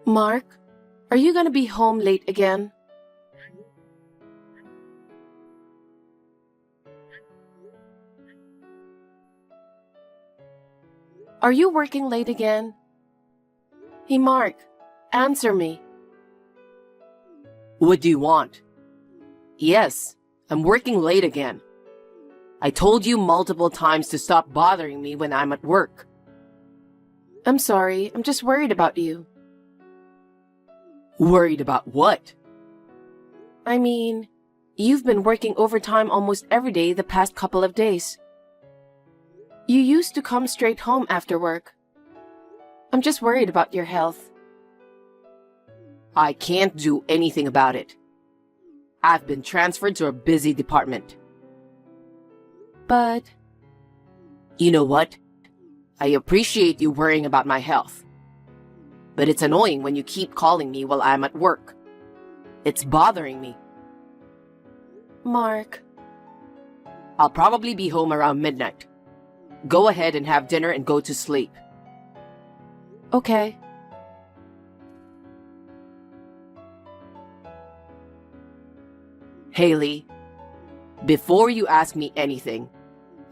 Mark, are you gonna be home late again? Are you working late again? Hey Mark, answer me. What do you want? Yes, I'm working late again. I told you multiple times to stop bothering me when I'm at work. I'm sorry, I'm just worried about you. Worried about what? I mean, you've been working overtime almost every day the past couple of days. You used to come straight home after work. I'm just worried about your health. I can't do anything about it. I've been transferred to a busy department. But You know what? I appreciate you worrying about my health. But it's annoying when you keep calling me while I'm at work. It's bothering me. Mark, I'll probably be home around midnight. Go ahead and have dinner and go to sleep. okay. Haley, before you ask me anything,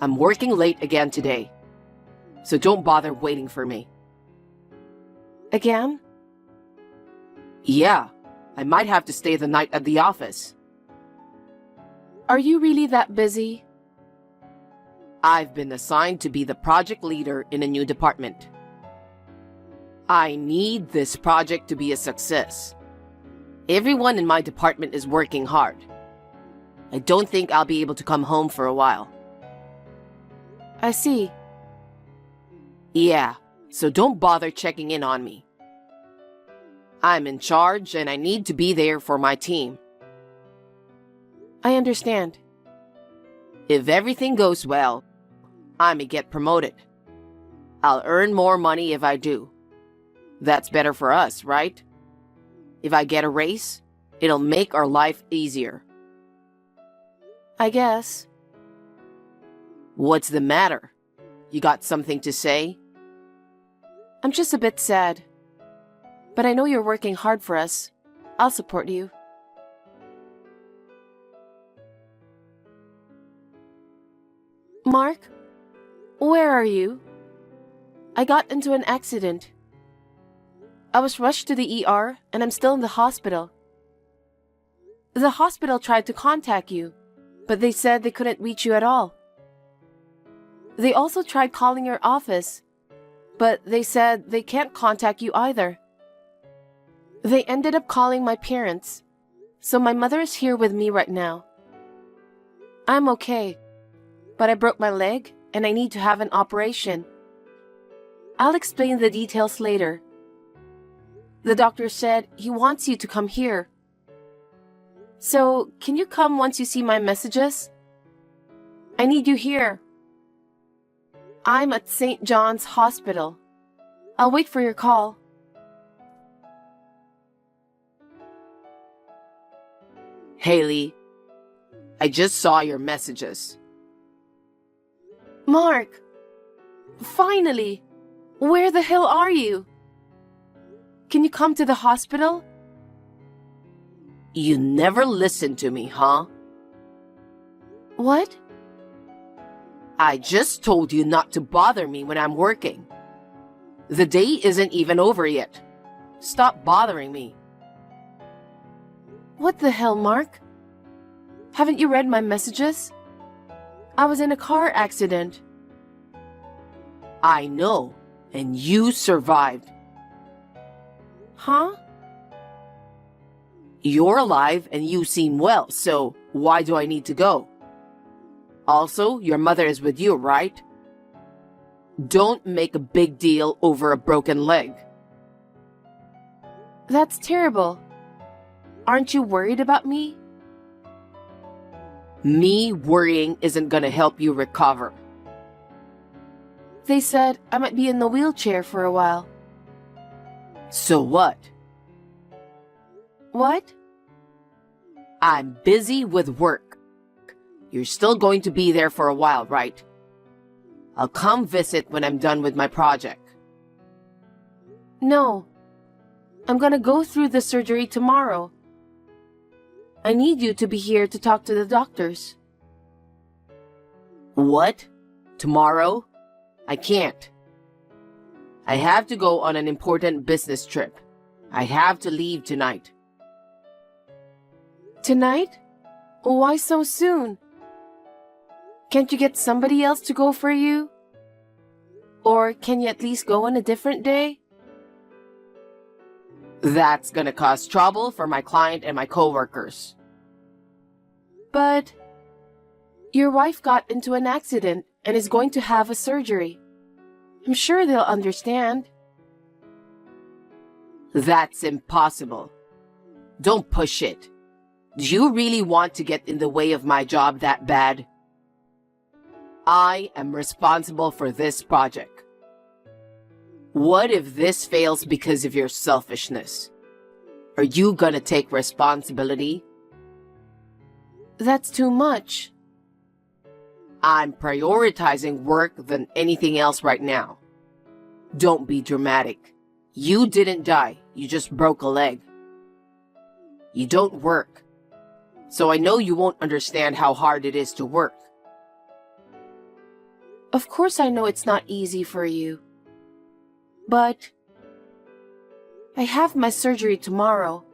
I'm working late again today. So don't bother waiting for me. Again? Yeah, I might have to stay the night at the office. Are you really that busy? I've been assigned to be the project leader in a new department. I need this project to be a success. Everyone in my department is working hard. I don't think I'll be able to come home for a while. I see. Yeah, so don't bother checking in on me. I'm in charge and I need to be there for my team. I understand. If everything goes well, I may get promoted. I'll earn more money if I do. That's better for us, right? If I get a raise, it'll make our life easier. I guess. What's the matter? You got something to say? I'm just a bit sad. But I know you're working hard for us. I'll support you. Mark, where are you? I got into an accident. I was rushed to the ER and I'm still in the hospital. The hospital tried to contact you, but they said they couldn't reach you at all. They also tried calling your office, but they said they can't contact you either. They ended up calling my parents, so my mother is here with me right now. I'm okay, but I broke my leg and I need to have an operation. I'll explain the details later. The doctor said he wants you to come here. So, can you come once you see my messages? I need you here. I'm at St. John's Hospital. I'll wait for your call. Haley, I just saw your messages. Mark! Finally! Where the hell are you? Can you come to the hospital? You never listen to me, huh? What? I just told you not to bother me when I'm working. The day isn't even over yet. Stop bothering me. What the hell, Mark? Haven't you read my messages? I was in a car accident. I know, and you survived. Huh? You're alive and you seem well, so why do I need to go? Also, your mother is with you, right? Don't make a big deal over a broken leg. That's terrible. Aren't you worried about me? Me worrying isn't gonna help you recover. They said I might be in the wheelchair for a while. So what? What? I'm busy with work. You're still going to be there for a while, right? I'll come visit when I'm done with my project. No. I'm gonna go through the surgery tomorrow. I need you to be here to talk to the doctors. What? Tomorrow? I can't. I have to go on an important business trip. I have to leave tonight. Tonight? Why so soon? Can't you get somebody else to go for you? Or can you at least go on a different day? That's gonna cause trouble for my client and my coworkers. But your wife got into an accident and is going to have a surgery. I'm sure they'll understand. That's impossible. Don't push it. Do you really want to get in the way of my job that bad? I am responsible for this project. What if this fails because of your selfishness? Are you gonna take responsibility? That's too much. I'm prioritizing work than anything else right now. Don't be dramatic. You didn't die, you just broke a leg. You don't work. So I know you won't understand how hard it is to work. Of course I know it's not easy for you. But I have my surgery tomorrow.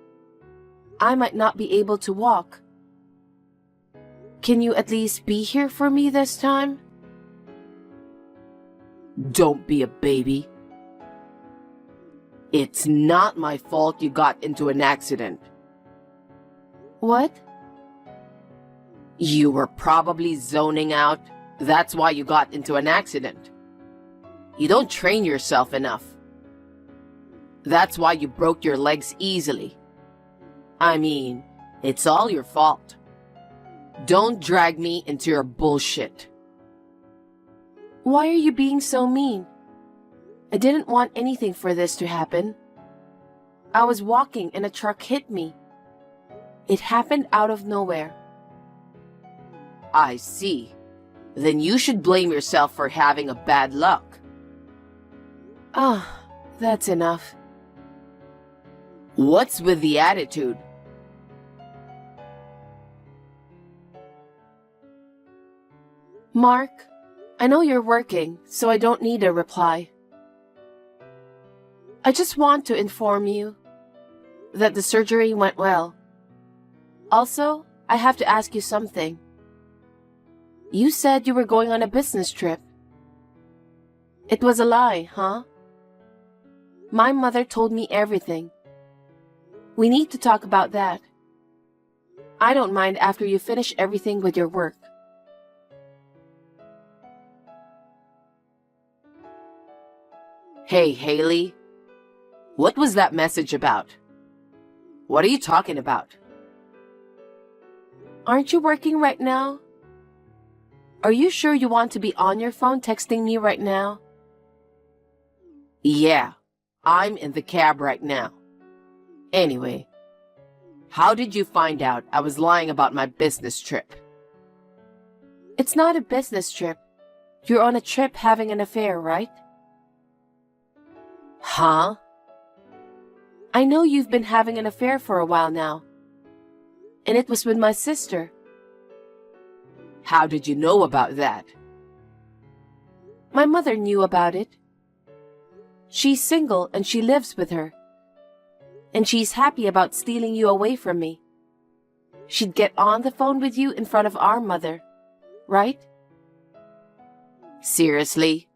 I might not be able to walk. Can you at least be here for me this time? Don't be a baby. It's not my fault you got into an accident. What? You were probably zoning out. That's why you got into an accident. You don't train yourself enough. That's why you broke your legs easily. I mean, it's all your fault. Don't drag me into your bullshit. Why are you being so mean? I didn't want anything for this to happen. I was walking and a truck hit me. It happened out of nowhere. I see. Then you should blame yourself for having a bad luck. That's enough. What's with the attitude? Mark, I know you're working, so I don't need a reply. I just want to inform you that the surgery went well. Also, I have to ask you something. You said you were going on a business trip. It was a lie, huh? My mother told me everything. We need to talk about that. I don't mind after you finish everything with your work. Hey, Haley. What was that message about? What are you talking about? Aren't you working right now? Are you sure you want to be on your phone texting me right now? Yeah, I'm in the cab right now. Anyway, how did you find out I was lying about my business trip? It's not a business trip. You're on a trip having an affair, right? Huh? I know you've been having an affair for a while now. And it was with my sister. How did you know about that? My mother knew about it. She's single and she lives with her. And she's happy about stealing you away from me. She'd get on the phone with you in front of our mother, right? Seriously?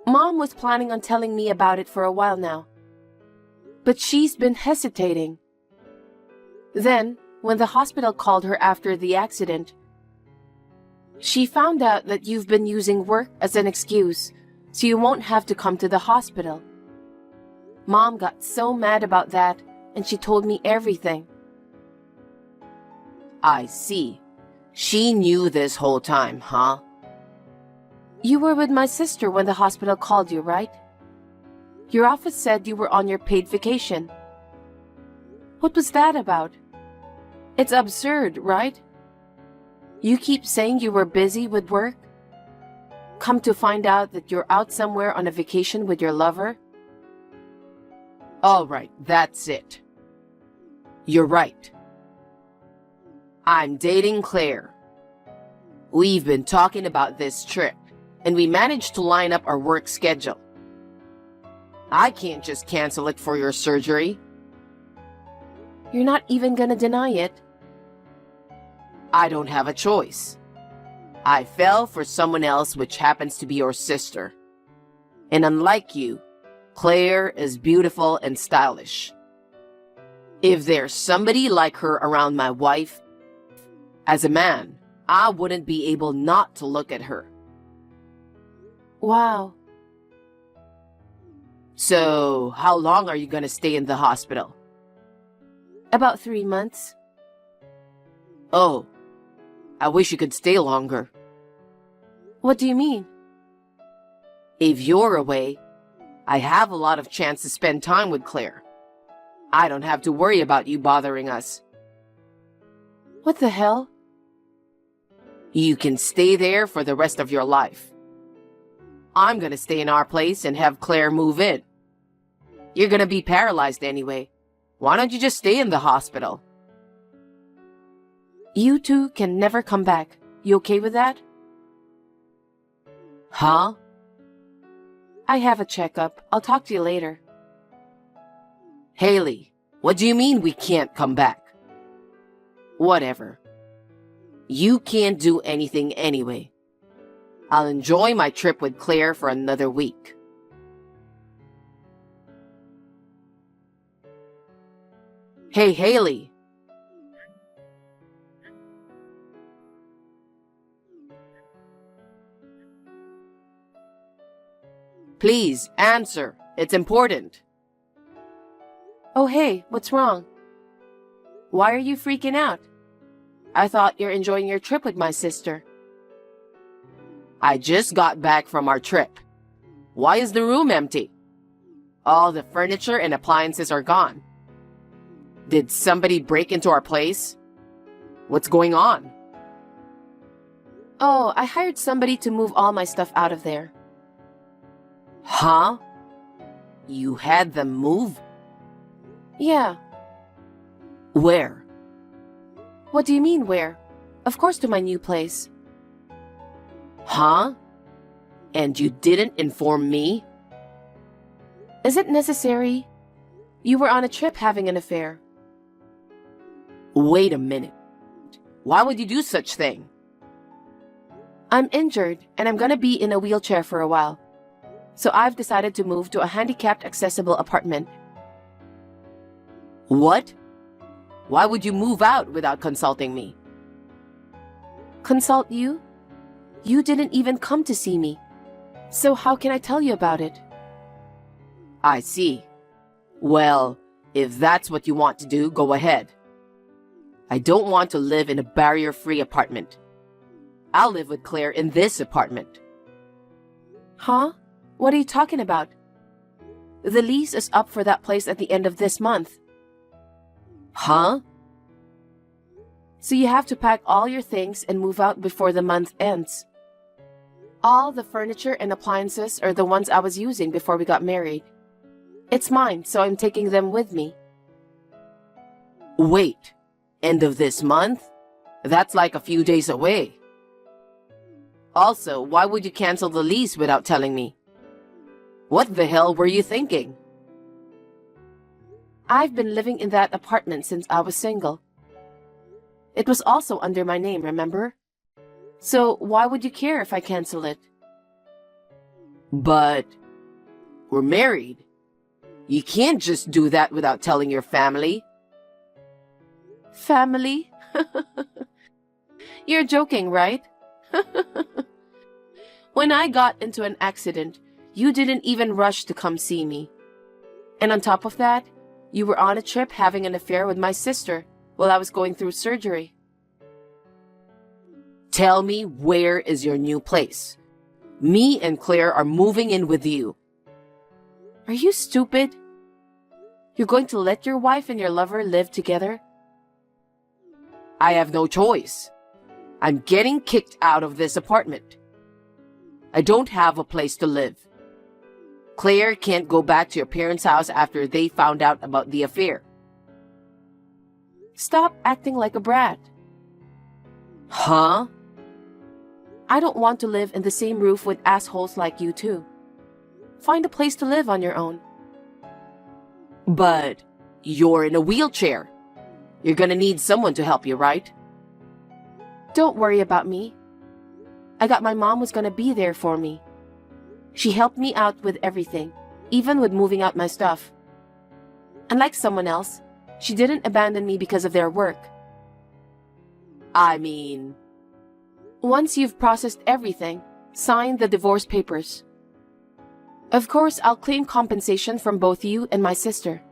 Mom was planning on telling me about it for a while now. But she's been hesitating. Then, when the hospital called her after the accident, she found out that you've been using work as an excuse so you won't have to come to the hospital. Mom got so mad about that and she told me everything. I see. She knew this whole time, huh? You were with my sister when the hospital called you, right? Your office said you were on your paid vacation. What was that about? It's absurd, right? You keep saying you were busy with work. Come to find out that you're out somewhere on a vacation with your lover. All right, that's it. You're right. I'm dating Claire. We've been talking about this trip, and we managed to line up our work schedule. I can't just cancel it for your surgery. You're not even gonna deny it. I don't have a choice. I fell for someone else, which happens to be your sister. And unlike you, Claire is beautiful and stylish. If there's somebody like her around my wife, as a man, I wouldn't be able not to look at her. Wow. So, how long are you gonna stay in the hospital? About 3 months. Oh, I wish you could stay longer. What do you mean? If you're away, I have a lot of chance to spend time with Claire. I don't have to worry about you bothering us. What the hell? You can stay there for the rest of your life. I'm gonna stay in our place and have Claire move in. You're gonna be paralyzed anyway. Why don't you just stay in the hospital? You two can never come back. You okay with that? Huh? I have a checkup. I'll talk to you later. Haley, what do you mean we can't come back? Whatever. You can't do anything anyway. I'll enjoy my trip with Claire for another week. Hey, Haley. Please, answer. It's important. Oh hey, what's wrong? Why are you freaking out? I thought you're enjoying your trip with my sister. I just got back from our trip. Why is the room empty? All the furniture and appliances are gone. Did somebody break into our place? What's going on? Oh, I hired somebody to move all my stuff out of there. Huh? You had them move? Yeah. Where? What do you mean, where? Of course, to my new place. Huh? And you didn't inform me? Is it necessary? You were on a trip having an affair. Wait a minute. Why would you do such thing? I'm injured, and I'm gonna be in a wheelchair for a while. So I've decided to move to a handicapped accessible apartment. What? Why would you move out without consulting me? Consult you? You didn't even come to see me. So how can I tell you about it? I see. Well, if that's what you want to do, go ahead. I don't want to live in a barrier-free apartment. I'll live with Claire in this apartment. Huh? What are you talking about? The lease is up for that place at the end of this month. Huh? So you have to pack all your things and move out before the month ends. All the furniture and appliances are the ones I was using before we got married. It's mine, so I'm taking them with me. Wait, end of this month? That's like a few days away. Also, why would you cancel the lease without telling me? What the hell were you thinking? I've been living in that apartment since I was single. It was also under my name, remember? So why would you care if I cancel it? But we're married. You can't just do that without telling your family. Family? You're joking, right? When I got into an accident, you didn't even rush to come see me. And on top of that, you were on a trip having an affair with my sister while I was going through surgery. Tell me, where is your new place? Me and Claire are moving in with you. Are you stupid? You're going to let your wife and your lover live together? I have no choice. I'm getting kicked out of this apartment. I don't have a place to live. Claire can't go back to your parents' house after they found out about the affair. Stop acting like a brat. Huh? I don't want to live in the same roof with assholes like you too. Find a place to live on your own. But you're in a wheelchair. You're gonna need someone to help you, right? Don't worry about me. I got my mom was gonna be there for me. She helped me out with everything, even with moving out my stuff. Unlike someone else, she didn't abandon me because of their work. I mean, once you've processed everything, sign the divorce papers. Of course, I'll claim compensation from both you and my sister.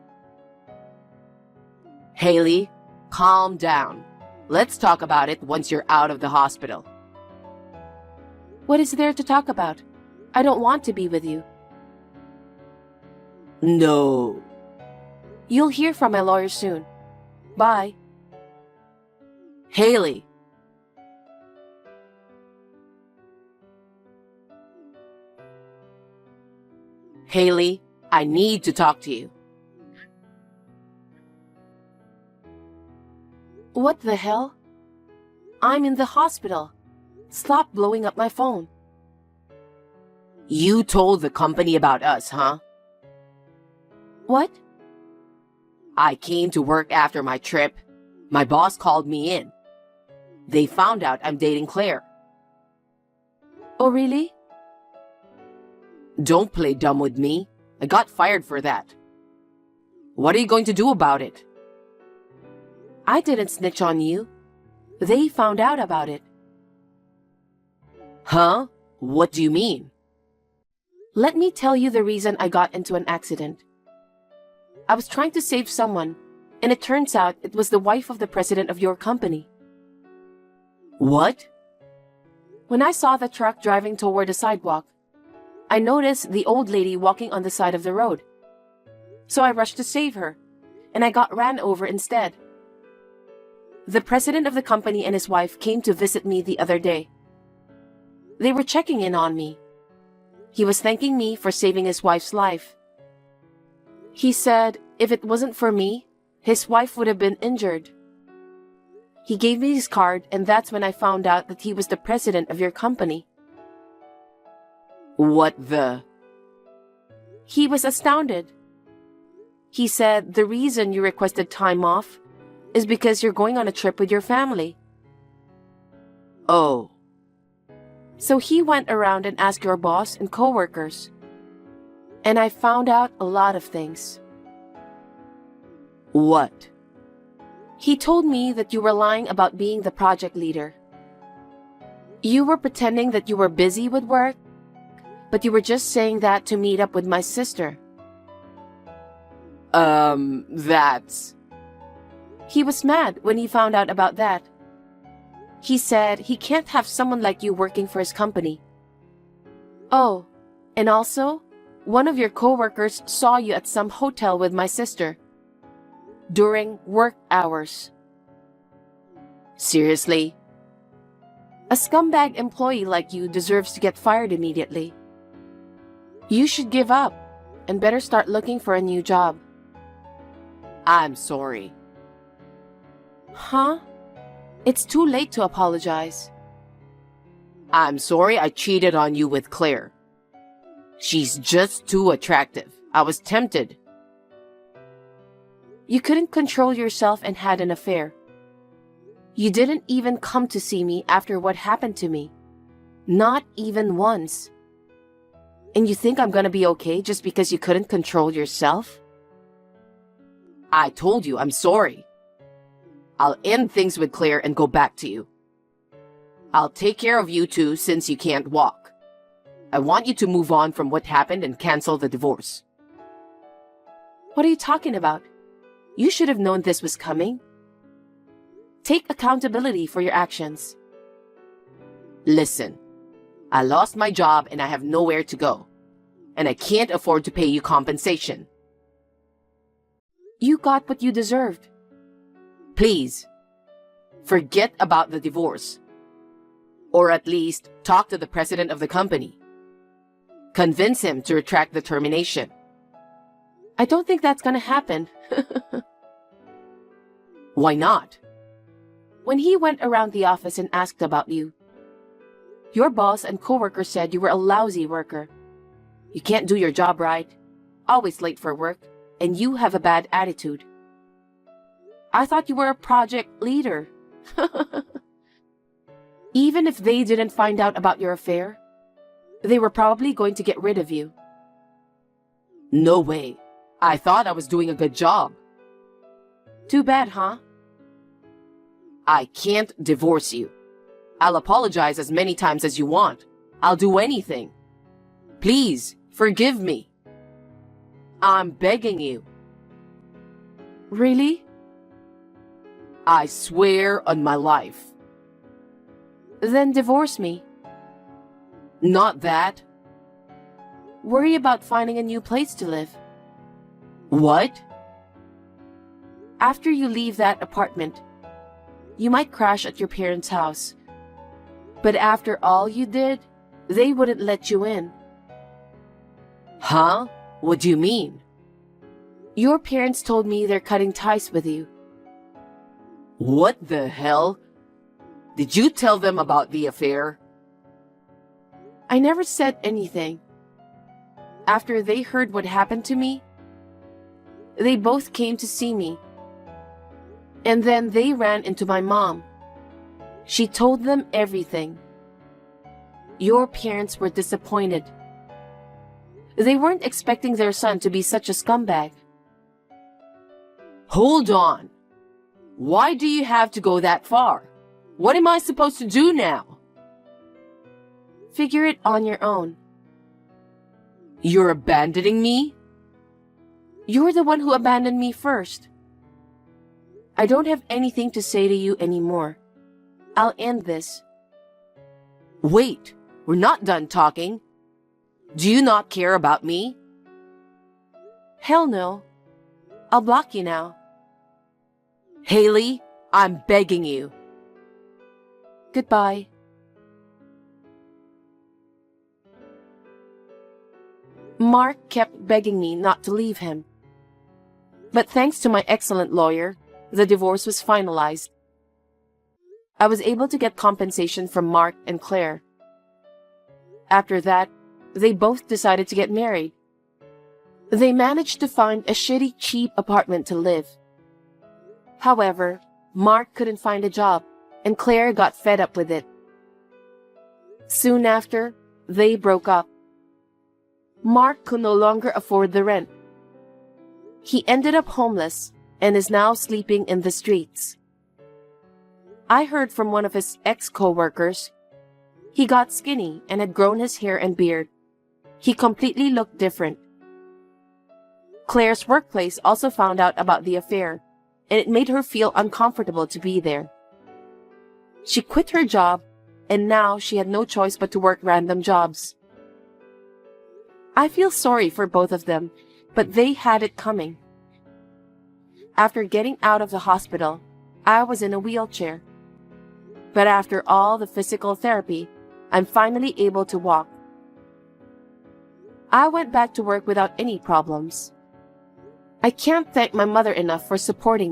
Haley, calm down. Let's talk about it once you're out of the hospital. What is there to talk about? I don't want to be with you. No. You'll hear from my lawyer soon. Bye. Haley. Haley, I need to talk to you. What the hell? I'm in the hospital. Stop blowing up my phone. You told the company about us, huh? What? I came to work after my trip. My boss called me in. They found out I'm dating Claire. Oh, really? Don't play dumb with me. I got fired for that. What are you going to do about it? I didn't snitch on you. They found out about it. Huh? What do you mean? Let me tell you the reason I got into an accident. I was trying to save someone, and it turns out it was the wife of the president of your company. What? When I saw the truck driving toward the sidewalk, I noticed the old lady walking on the side of the road. So I rushed to save her, and I got ran over instead. The president of the company and his wife came to visit me the other day. They were checking in on me. He was thanking me for saving his wife's life. He said if it wasn't for me, his wife would have been injured. He gave me his card, and that's when I found out that he was the president of your company. What the? He was astounded. He said the reason you requested time off is because you're going on a trip with your family. Oh. So he went around and asked your boss and coworkers. And I found out a lot of things. What? He told me that you were lying about being the project leader. You were pretending that you were busy with work, but you were just saying that to meet up with my sister. That's... He was mad when he found out about that. He said he can't have someone like you working for his company. Oh, and also, one of your coworkers saw you at some hotel with my sister during work hours. Seriously? A scumbag employee like you deserves to get fired immediately. You should give up and better start looking for a new job. I'm sorry. Huh? It's too late to apologize. I'm sorry I cheated on you with Claire. She's just too attractive. I was tempted. You couldn't control yourself and had an affair. You didn't even come to see me after what happened to me. Not even once. And you think I'm gonna be okay just because you couldn't control yourself? I told you I'm sorry. I'll end things with Claire and go back to you. I'll take care of you two since you can't walk. I want you to move on from what happened and cancel the divorce. What are you talking about? You should have known this was coming. Take accountability for your actions. Listen, I lost my job and I have nowhere to go. And I can't afford to pay you compensation. You got what you deserved. Please, forget about the divorce. Or at least talk to the president of the company. Convince him to retract the termination. I don't think that's gonna happen. Why not? When he went around the office and asked about you, your boss and coworker said you were a lousy worker. You can't do your job right, always late for work, and you have a bad attitude. I thought you were a project leader. Even if they didn't find out about your affair, they were probably going to get rid of you. No way. I thought I was doing a good job. Too bad, huh? I can't divorce you. I'll apologize as many times as you want. I'll do anything. Please, forgive me. I'm begging you. Really? I swear on my life. Then divorce me. Not that. Worry about finding a new place to live. What? After you leave that apartment, you might crash at your parents' house. But after all you did, they wouldn't let you in. Huh? What do you mean? Your parents told me they're cutting ties with you. What the hell? Did you tell them about the affair? I never said anything. After they heard what happened to me, they both came to see me. And then they ran into my mom. She told them everything. Your parents were disappointed. They weren't expecting their son to be such a scumbag. Hold on. Why do you have to go that far? What am I supposed to do now? Figure it on your own. You're abandoning me? You're the one who abandoned me first. I don't have anything to say to you anymore. I'll end this. Wait, we're not done talking. Do you not care about me? Hell no. I'll block you now. Haley, I'm begging you. Goodbye. Mark kept begging me not to leave him. But thanks to my excellent lawyer, the divorce was finalized. I was able to get compensation from Mark and Claire. After that, they both decided to get married. They managed to find a shitty, cheap apartment to live. However, Mark couldn't find a job, and Claire got fed up with it. Soon after, they broke up. Mark could no longer afford the rent. He ended up homeless and is now sleeping in the streets. I heard from one of his ex-coworkers. He got skinny and had grown his hair and beard. He completely looked different. Claire's workplace also found out about the affair, and it made her feel uncomfortable to be there. She quit her job, and now she had no choice but to work random jobs. I feel sorry for both of them, but they had it coming. After getting out of the hospital, I was in a wheelchair. But after all the physical therapy, I'm finally able to walk. I went back to work without any problems. I can't thank my mother enough for supporting me.